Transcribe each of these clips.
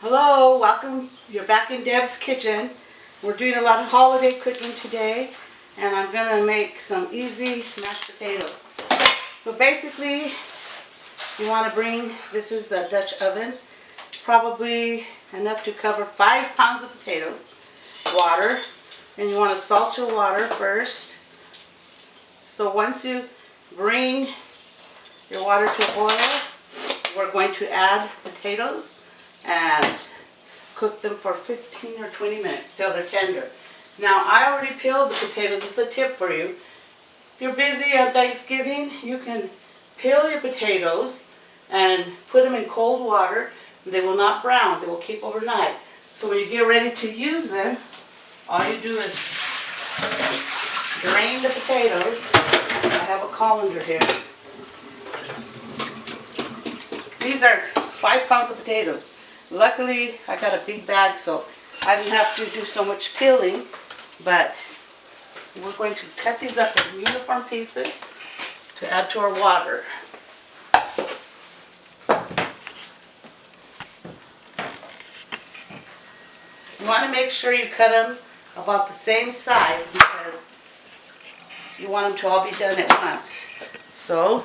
Hello, welcome. You're back in Deb's kitchen. We're doing a lot of holiday cooking today, and I'm gonna make some easy mashed potatoes. So basically, you want to bring, this is a Dutch oven, probably enough to cover 5 pounds of potatoes, water, and you want to salt your water first. So once you bring your water to a boil, we're going to add potatoes and cook them for 15 or 20 minutes till they're tender. Now I already peeled the potatoes. This is a tip for you. If you're busy on Thanksgiving, you can peel your potatoes and put them in cold water. They will not brown. They will keep overnight. So when you get ready to use them, all you do is drain the potatoes. I have a colander here. These are 5 pounds of potatoes. Luckily, I got a big bag, so I didn't have to do so much peeling, but we're going to cut these up in uniform pieces to add to our water. You want to make sure you cut them about the same size because you want them to all be done at once. So,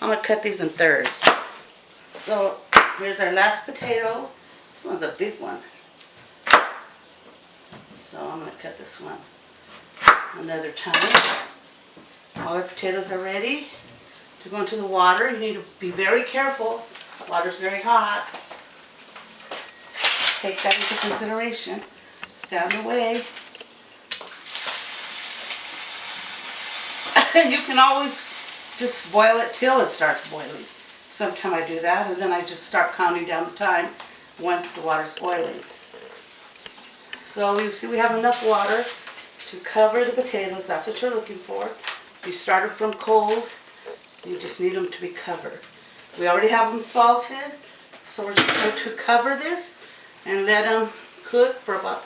I'm going to cut these in thirds. So, here's our last potato. This one's a big one. So I'm going to cut this one another time. All our potatoes are ready to go into the water. You need to be very careful. The water's very hot. Take that into consideration. Stand away. You can always just boil it till it starts boiling. Sometimes I do that, and then I just start counting down the time once the water's boiling. So you see we have enough water to cover the potatoes. That's what you're looking for. You started from cold. You just need them to be covered. We already have them salted, so we're just going to cover this and let them cook for about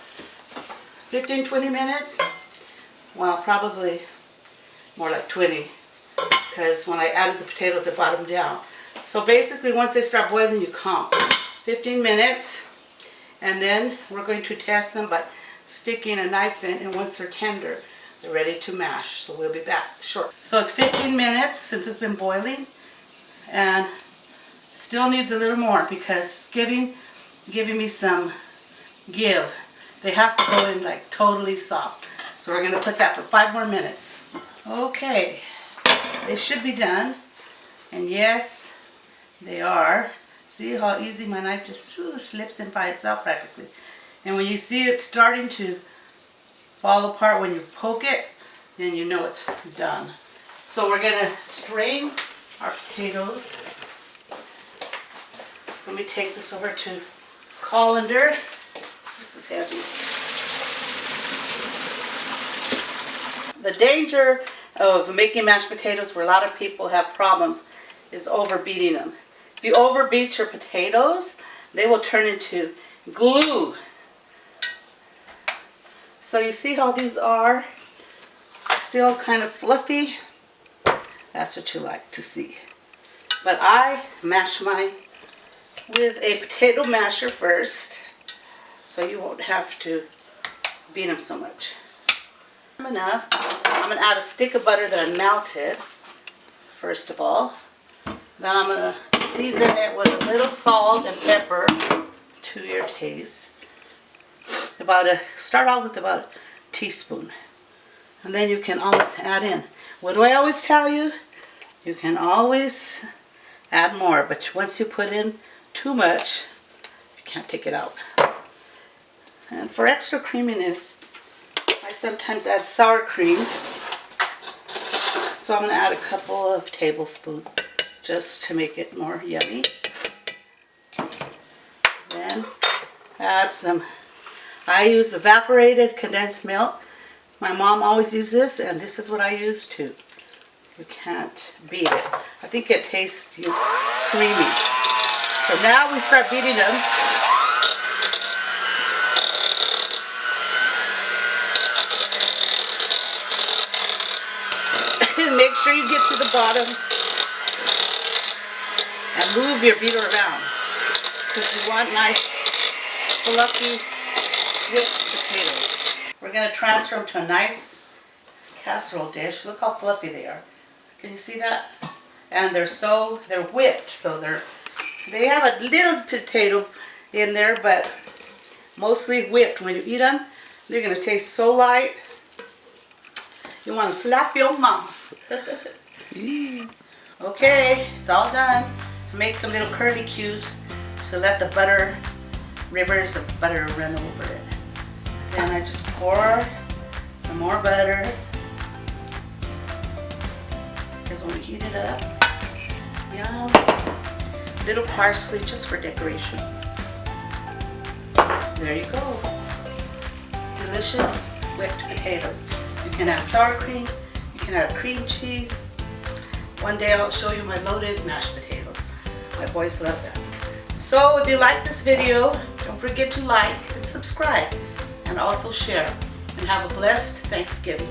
15-20 minutes. Well, probably more like 20, because when I added the potatoes, they brought them down. So basically, once they start boiling, you count 15 minutes, and then we're going to test them by sticking a knife in, and once they're tender, they're ready to mash. So we'll be back short. So it's 15 minutes since it's been boiling, and still needs a little more because it's giving me some give. They have to go in like totally soft. So we're going to put that for 5 more minutes. Okay, they should be done, and yes, they are. See how easy my knife just slips in by itself practically. And when you see it starting to fall apart when you poke it, then you know it's done. So we're going to strain our potatoes. So let me take this over to colander. This is heavy. The danger of making mashed potatoes where a lot of people have problems is overbeating them. If you overbeat your potatoes, they will turn into glue. So you see how these are still kind of fluffy? That's what you like to see. But I mash mine with a potato masher first, so you won't have to beat them so much. Enough. I'm going to add a stick of butter that I melted, first of all. Then I'm going to season it with a little salt and pepper to your taste. Start out with about a teaspoon. And then you can always add in. What do I always tell you? You can always add more, but once you put in too much, you can't take it out. And for extra creaminess, I sometimes add sour cream. So I'm going to add a couple of tablespoons just to make it more yummy. Then add some, I use evaporated condensed milk. My mom always used this, and this is what I use too. You can't beat it. I think it tastes creamy. So now we start beating them. Make sure you get to the bottom and move your beater around because you want nice fluffy whipped potatoes. We're going to transfer them to a nice casserole dish. Look how fluffy they are. Can you see that? And they're whipped, so they have a little potato in there, but mostly whipped. When you eat them, they're going to taste so light. You want to slap your mom. Okay, it's all done. Make some little curly cues to let the butter, rivers of butter run over it. Then I just pour some more butter. Because when we heat it up, yum. Little parsley just for decoration. There you go. Delicious whipped potatoes. You can add sour cream. You can add cream cheese. One day I'll show you my loaded mashed potatoes. My boys love that. So if you like this video, don't forget to like and subscribe. And also share. And have a blessed Thanksgiving.